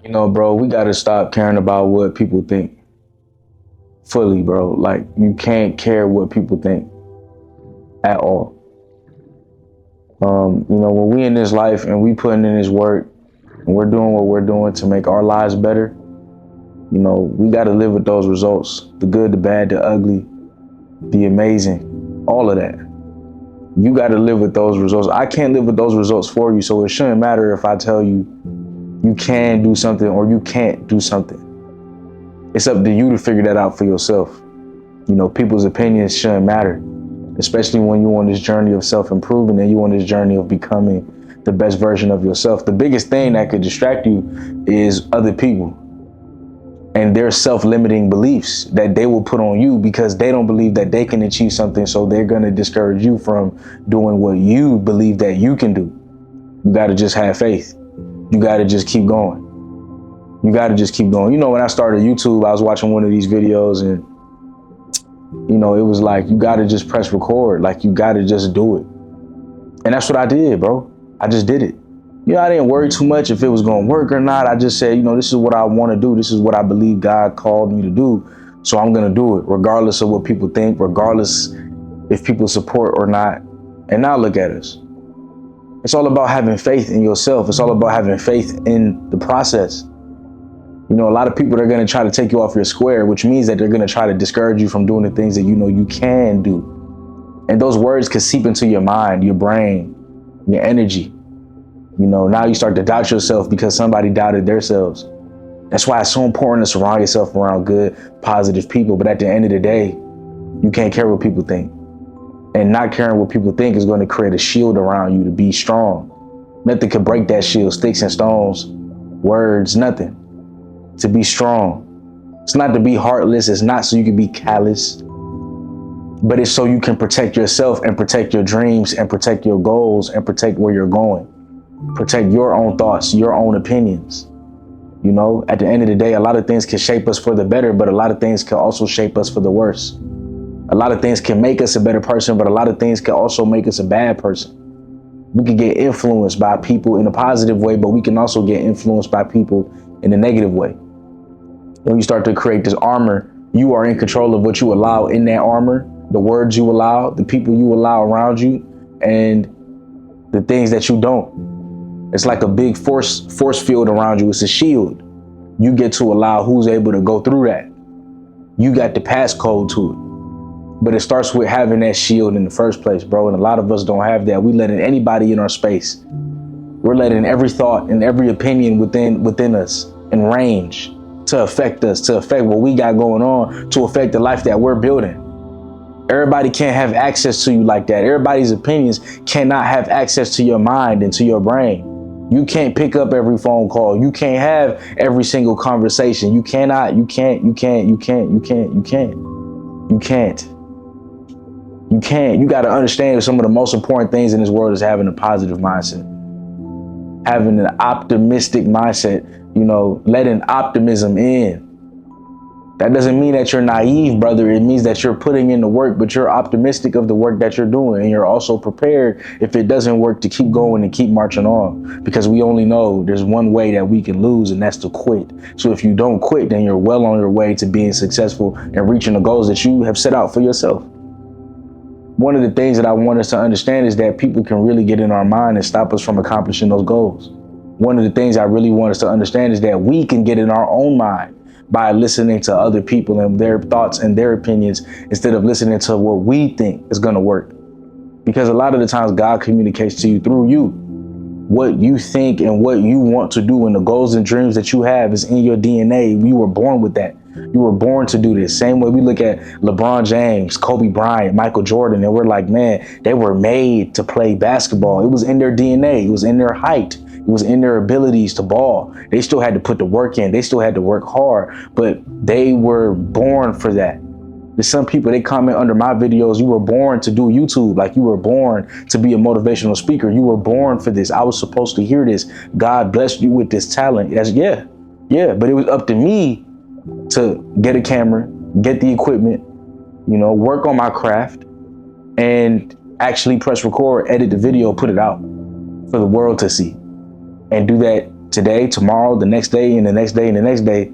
You know, bro, we gotta stop caring about what people think fully, bro. Like, you can't care what people think at all. You know, when we in this life and we putting in this work and we're doing what we're doing to make our lives better, you know, we gotta live with those results. The good, the bad, the ugly, the amazing, all of that. You gotta live with those results. I can't live with those results for you, so it shouldn't matter if I tell you you can do something or you can't do something. It's up to you to figure that out for yourself. You know, people's opinions shouldn't matter, especially when you're on this journey of self-improvement and you're on this journey of becoming the best version of yourself. The biggest thing that could distract you is other people and their self-limiting beliefs that they will put on you because they don't believe that they can achieve something, so they're going to discourage you from doing what you believe that you can do. You got to just have faith. You got to just keep going. You got to just keep going. You know, when I started YouTube, I was watching one of these videos and, you know, it was like, you got to just press record. Like, you got to just do it. And that's what I did, bro. I just did it. You know, I didn't worry too much if it was going to work or not. I just said, you know, this is what I want to do. This is what I believe God called me to do. So I'm going to do it regardless of what people think, regardless if people support or not. And now look at us. It's all about having faith in yourself. It's all about having faith in the process. You know, a lot of people are going to try to take you off your square, which means that they're going to try to discourage you from doing the things that you know you can do. And those words can seep into your mind, your brain, your energy. You know, now you start to doubt yourself because somebody doubted themselves. That's why it's so important to surround yourself around good, positive people. But at the end of the day, you can't care what people think. And not caring what people think is going to create a shield around you to be strong. Nothing can break that shield, sticks and stones, words, nothing. To be strong. It's not to be heartless. It's not so you can be callous. But it's so you can protect yourself and protect your dreams and protect your goals and protect where you're going. Protect your own thoughts, your own opinions. You know, at the end of the day, a lot of things can shape us for the better, but a lot of things can also shape us for the worse. A lot of things can make us a better person, but a lot of things can also make us a bad person. We can get influenced by people in a positive way, but we can also get influenced by people in a negative way. When you start to create this armor, you are in control of what you allow in that armor, the words you allow, the people you allow around you, and the things that you don't. It's like a big force field around you. It's a shield. You get to allow who's able to go through that. You got the passcode to it. But it starts with having that shield in the first place, bro. And a lot of us don't have that. We letting anybody in our space. We're letting every thought and every opinion within us in range to affect us, to affect what we got going on, to affect the life that we're building. Everybody can't have access to you like that. Everybody's opinions cannot have access to your mind and to your brain. You can't pick up every phone call. You can't have every single conversation. You can't. You can't. You got to understand that some of the most important things in this world is having a positive mindset, having an optimistic mindset, you know, letting optimism in. That doesn't mean that you're naive, brother. It means that you're putting in the work, but you're optimistic of the work that you're doing. And you're also prepared, if it doesn't work, to keep going and keep marching on. Because we only know there's one way that we can lose, and that's to quit. So if you don't quit, then you're well on your way to being successful and reaching the goals that you have set out for yourself. One of the things that I want us to understand is that people can really get in our mind and stop us from accomplishing those goals. One of the things I really want us to understand is that we can get in our own mind by listening to other people and their thoughts and their opinions instead of listening to what we think is going to work. Because a lot of the times God communicates to you through you. What you think and what you want to do and the goals and dreams that you have is in your DNA. You were born with that. You were born to do this. Same way we look at LeBron James, Kobe Bryant, Michael Jordan, and we're like, man, they were made to play basketball. It was in their DNA. It was in their height. It was in their abilities to ball. They still had to put the work in. They still had to work hard, but they were born for that. There's some people, they comment under my videos, you were born to do YouTube. Like, you were born to be a motivational speaker. You were born for this. I was supposed to hear this. God blessed you with this talent. Yeah. But it was up to me to get a camera, get the equipment, you know, work on my craft, and actually press record, edit the video, put it out for the world to see. And do that today, tomorrow, the next day, and the next day, and the next day,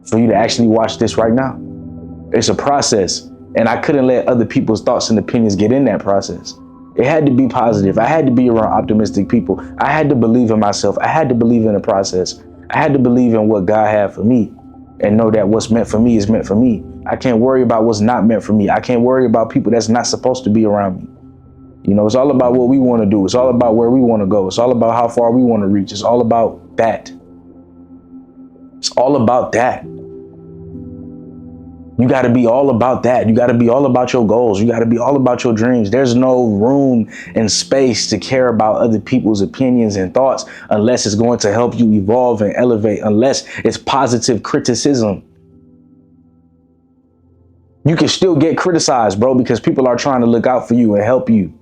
for you to actually watch this right now. It's a process. And I couldn't let other people's thoughts and opinions get in that process. It had to be positive. I had to be around optimistic people. I had to believe in myself. I had to believe in the process. I had to believe in what God had for me and know that what's meant for me is meant for me. I can't worry about what's not meant for me. I can't worry about people that's not supposed to be around me. You know, it's all about what we want to do. It's all about where we want to go. It's all about how far we want to reach. It's all about that. It's all about that. You got to be all about that. You got to be all about your goals. You got to be all about your dreams. There's no room and space to care about other people's opinions and thoughts unless it's going to help you evolve and elevate, unless it's positive criticism. You can still get criticized, bro, because people are trying to look out for you and help you.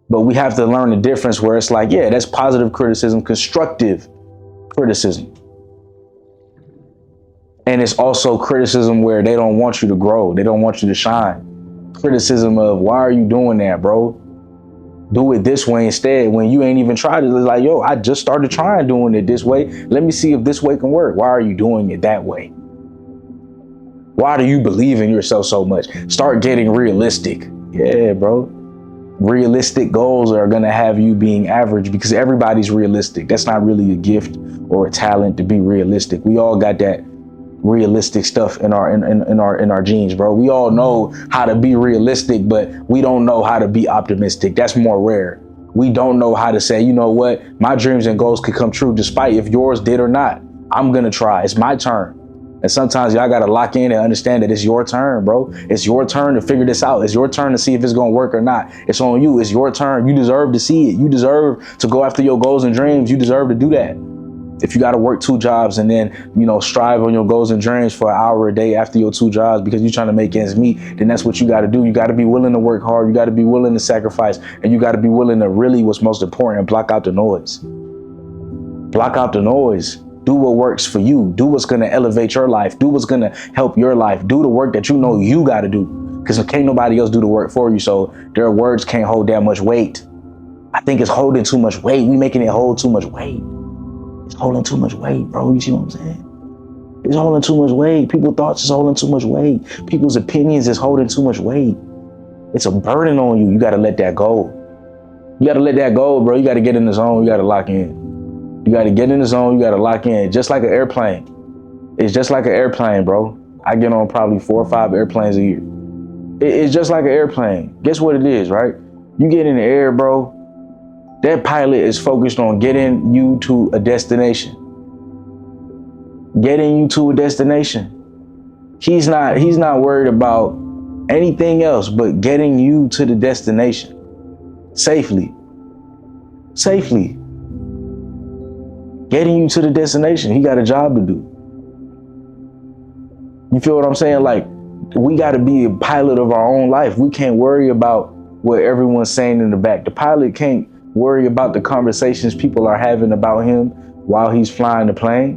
But we have to learn the difference where it's like, yeah, that's positive criticism, constructive criticism. And it's also criticism where they don't want you to grow. They don't want you to shine. Criticism of, why are you doing that, bro? Do it this way instead when you ain't even tried it. It's like, yo, I just started trying doing it this way. Let me see if this way can work. Why are you doing it that way? Why do you believe in yourself so much? Start getting realistic. Yeah, bro. Realistic goals are going to have you being average because everybody's realistic. That's not really a gift or a talent to be realistic. We all got that realistic stuff in our genes, bro. We all know how to be realistic, but we don't know how to be optimistic. That's more rare. We don't know how to say, you know what, my dreams and goals could come true despite if yours did or not. I'm gonna try. It's my turn. And sometimes y'all gotta lock in and understand that it's your turn, bro. It's your turn to figure this out. It's your turn to see if it's gonna work or not. It's on you. It's your turn. You deserve to see it. You deserve to go after your goals and dreams. You deserve to do that. If you got to work 2 jobs and then, you know, strive on your goals and dreams for an hour a day after your 2 jobs because you're trying to make ends meet, then that's what you got to do. You got to be willing to work hard. You got to be willing to sacrifice, and you got to be willing to really, what's most important, block out the noise. Block out the noise. Do what works for you. Do what's going to elevate your life. Do what's going to help your life. Do the work that you know you got to do, because can't nobody else do the work for you. So their words can't hold that much weight. I think it's holding too much weight. We making it hold too much weight. It's holding too much weight, bro. You see what I'm saying? It's holding too much weight. People's thoughts is holding too much weight. People's opinions is holding too much weight. It's a burden on you. You got to let that go. You got to let that go, bro. You got to get in the zone. You got to lock in. You got to get in the zone. You got to lock in. Just like an airplane. It's just like an airplane, bro. I get on probably 4 or 5 airplanes a year. It's just like an airplane. Guess what it is, right? You get in the air, bro. That pilot is focused on getting you to a destination. Getting you to a destination. He's not worried about anything else but getting you to the destination safely. Safely. Getting you to the destination. He got a job to do. You feel what I'm saying? Like, we got to be a pilot of our own life. We can't worry about what everyone's saying in the back. The pilot can't worry about the conversations people are having about him while he's flying the plane,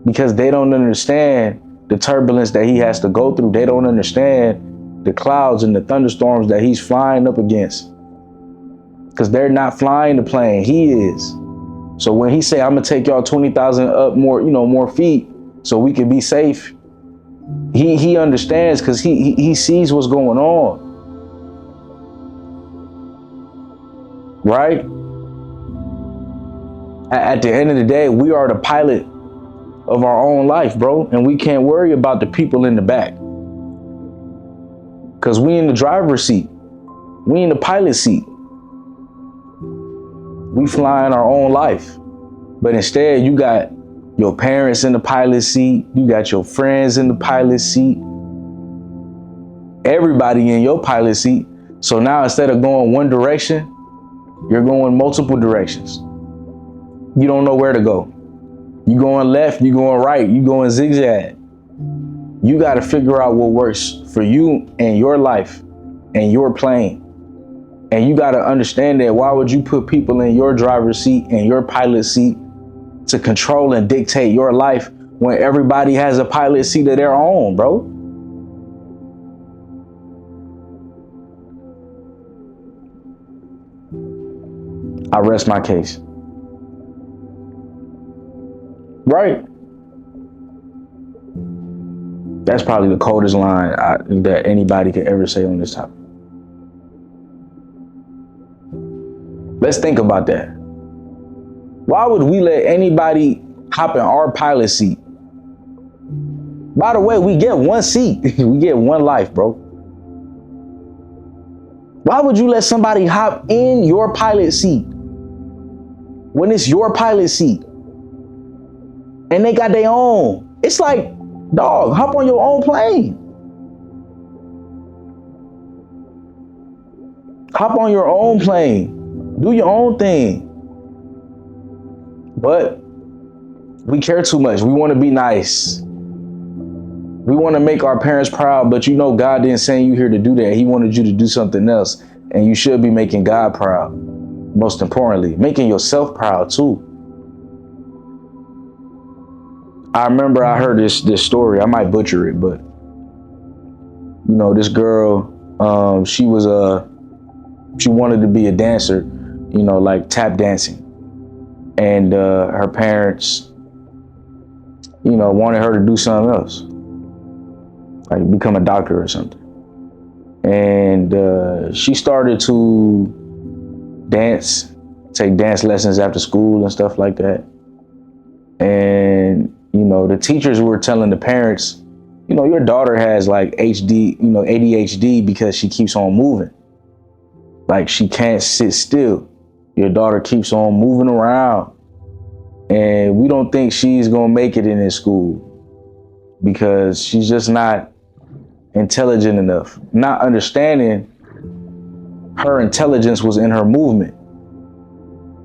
because they don't understand the turbulence that he has to go through. They don't understand the clouds and the thunderstorms that he's flying up against, because they're not flying the plane. He is. So when he say, I'm gonna take y'all 20,000 up more feet so we can be safe, he understands, because he sees what's going on. Right? At the end of the day, we are the pilot of our own life, bro. And we can't worry about the people in the back, because we in the driver's seat. We in the pilot seat. We flying our own life. But instead, you got your parents in the pilot seat. You got your friends in the pilot seat. Everybody in your pilot seat. So now instead of going one direction, you're going multiple directions. You don't know where to go. You going left, you going right, you going zigzag. You got to figure out what works for you and your life and your plane. And you got to understand that why would you put people in your driver's seat and your pilot seat to control and dictate your life when everybody has a pilot seat of their own, bro? I rest my case. Right? That's probably the coldest line that anybody could ever say on this topic. Let's think about that. Why would we let anybody hop in our pilot seat? By the way, we get one seat. We get one life, bro. Why would you let somebody hop in your pilot seat when it's your pilot seat and they got their own? It's like, dog, hop on your own plane. Hop on your own plane. Do your own thing. But we care too much. We want to be nice. We want to make our parents proud, but you know God didn't send you here to do that. He wanted you to do something else. And you should be making God proud. Most importantly, making yourself proud too. I remember I heard this story. I might butcher it, but you know, this girl, she wanted to be a dancer, you know, like tap dancing. And her parents, you know, wanted her to do something else, like become a doctor or something. And she started to dance, take dance lessons after school and stuff like that. And, you know, the teachers were telling the parents, you know, your daughter has like ADHD because she keeps on moving. Like she can't sit still. Your daughter keeps on moving around. And we don't think she's going to make it in this school because she's just not intelligent enough. Not understanding her intelligence was in her movement.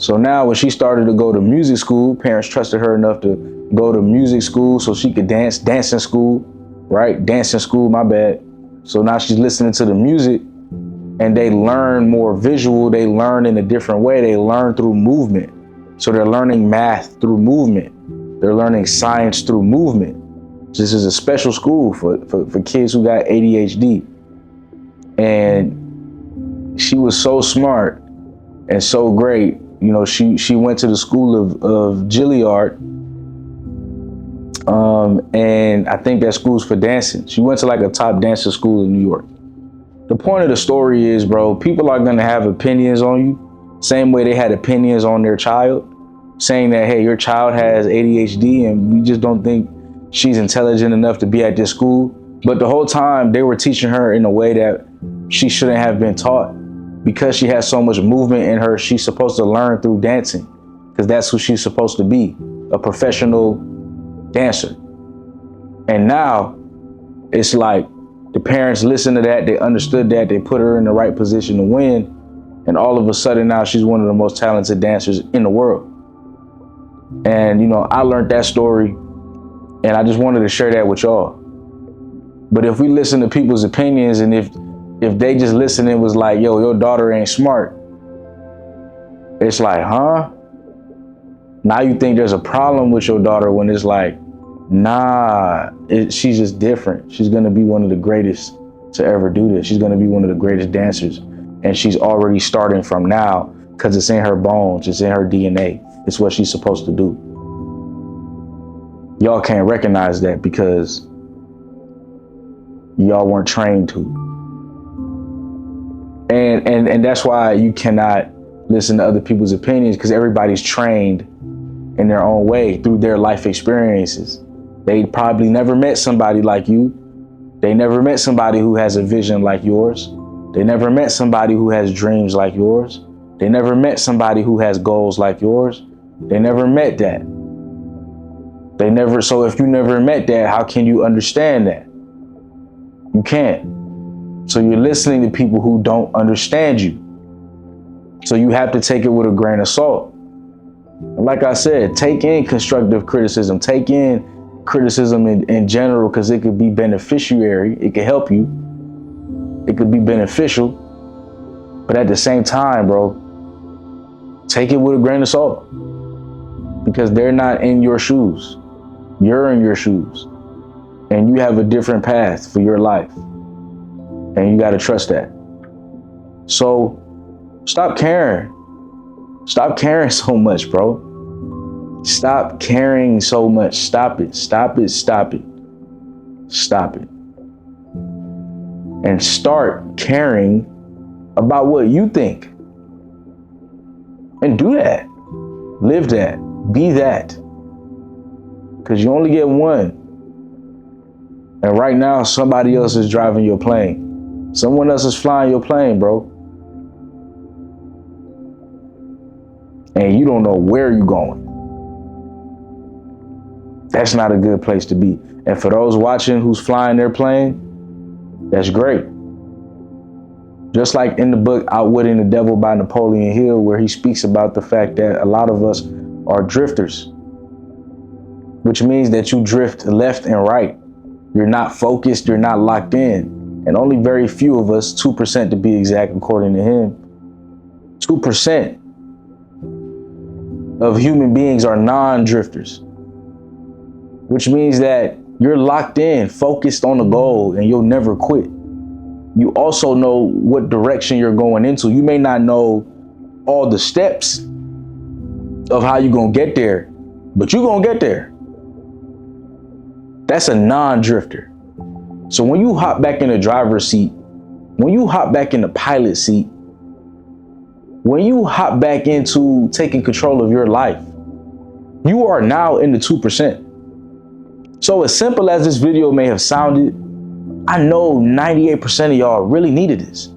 So now when she started to go to music school, parents trusted her enough to go to music school so she could dancing school, right? Dancing school, my bad. So now she's listening to the music and they learn more visual. They learn in a different way. They learn through movement. So they're learning math through movement. They're learning science through movement. This is a special school for kids who got ADHD. And she was so smart and so great. You know, she went to the school of Juilliard. And I think that school's for dancing. She went to like a top dancer school in New York. The point of the story is, bro, people are going to have opinions on you. Same way they had opinions on their child, saying that, hey, your child has ADHD and we just don't think she's intelligent enough to be at this school. But the whole time they were teaching her in a way that she shouldn't have been taught. Because she has so much movement in her, she's supposed to learn through dancing because that's who she's supposed to be, a professional dancer. And now it's like the parents listened to that, they understood that, they put her in the right position to win. And all of a sudden now she's one of the most talented dancers in the world. And, you know, I learned that story and I just wanted to share that with y'all. But if we listen to people's opinions and if they just listen and was like, yo, your daughter ain't smart, it's like, huh? Now you think there's a problem with your daughter when it's like, nah, she's just different. She's going to be one of the greatest to ever do this. She's going to be one of the greatest dancers. And she's already starting from now because it's in her bones. It's in her DNA. It's what she's supposed to do. Y'all can't recognize that because y'all weren't trained to. And that's why you cannot listen to other people's opinions because everybody's trained in their own way through their life experiences. They probably never met somebody like you. They never met somebody who has a vision like yours. They never met somebody who has dreams like yours. They never met somebody who has goals like yours. They never met that. So if you never met that, how can you understand that? You can't. So you're listening to people who don't understand you. So you have to take it with a grain of salt. And like I said, take in constructive criticism, take in criticism in general, because it could be beneficiary. It could help you. It could be beneficial. But at the same time, bro, take it with a grain of salt because they're not in your shoes. You're in your shoes and you have a different path for your life. And you got to trust that. So stop caring. Stop caring so much, bro. Stop caring so much. Stop it. Stop it. Stop it. Stop it. And start caring about what you think. And do that. Live that. Be that. Because you only get one. And right now, somebody else is driving your plane. Someone else is flying your plane, bro. And you don't know where you're going. That's not a good place to be. And for those watching who's flying their plane, that's great. Just like in the book Outwitting the Devil by Napoleon Hill, where he speaks about the fact that a lot of us are drifters, which means that you drift left and right. You're not focused, you're not locked in. And only very few of us, 2% to be exact, according to him, 2% of human beings are non-drifters, which means that you're locked in, focused on the goal, and you'll never quit. You also know what direction you're going into. You may not know all the steps of how you're going to get there, but you're going to get there. That's a non-drifter. So when you hop back in the driver's seat, when you hop back in the pilot seat, when you hop back into taking control of your life, you are now in the 2%. So as simple as this video may have sounded, I know 98% of y'all really needed this.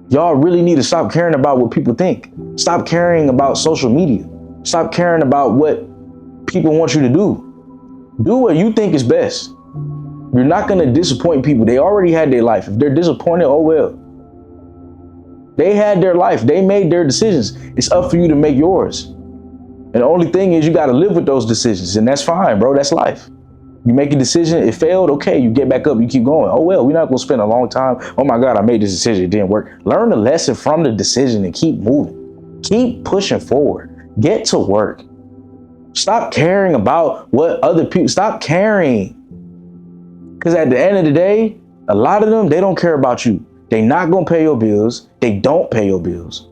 Y'all really need to stop caring about what people think. Stop caring about social media. Stop caring about what people want you to do. Do what you think is best. You're not going to disappoint people. They already had their life. If they're disappointed, oh well. They had their life. They made their decisions. It's up for you to make yours. And the only thing is you got to live with those decisions. And that's fine, bro. That's life. You make a decision, it failed, okay, you get back up, you keep going. Oh well, we're not gonna spend a long time. Oh my God, I made this decision, it didn't work. Learn the lesson from the decision and keep moving. Keep pushing forward. Get to work. Stop caring about what other people, stop caring. Because at the end of the day, a lot of them, they don't care about you. They not gonna pay your bills. They don't pay your bills.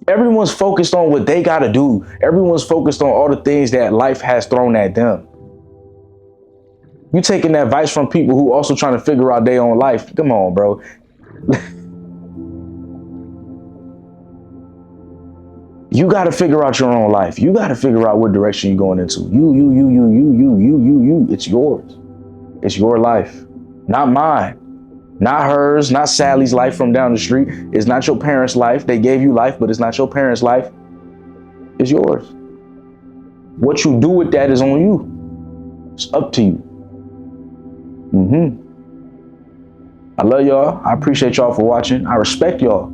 Everyone's focused on what they gotta do. Everyone's focused on all the things that life has thrown at them. You taking advice from people who also trying to figure out their own life. Come on, bro. You got to figure out your own life. You got to figure out what direction you're going into. You. It's yours. It's your life, not mine, not hers, not Sally's life from down the street. It's not your parents' life. They gave you life, but it's not your parents' life. It's yours. What you do with that is on you. It's up to you. I love y'all. I appreciate y'all for watching. I respect y'all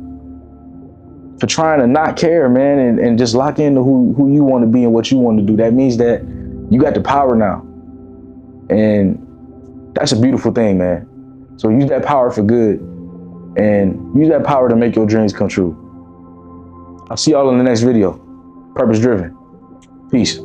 for trying to not care, man, and just lock into who you want to be and what you want to do. That means that you got the power now. And that's a beautiful thing, man. So use that power for good and use that power to make your dreams come true. I'll see y'all in the next video. Purpose driven. Peace.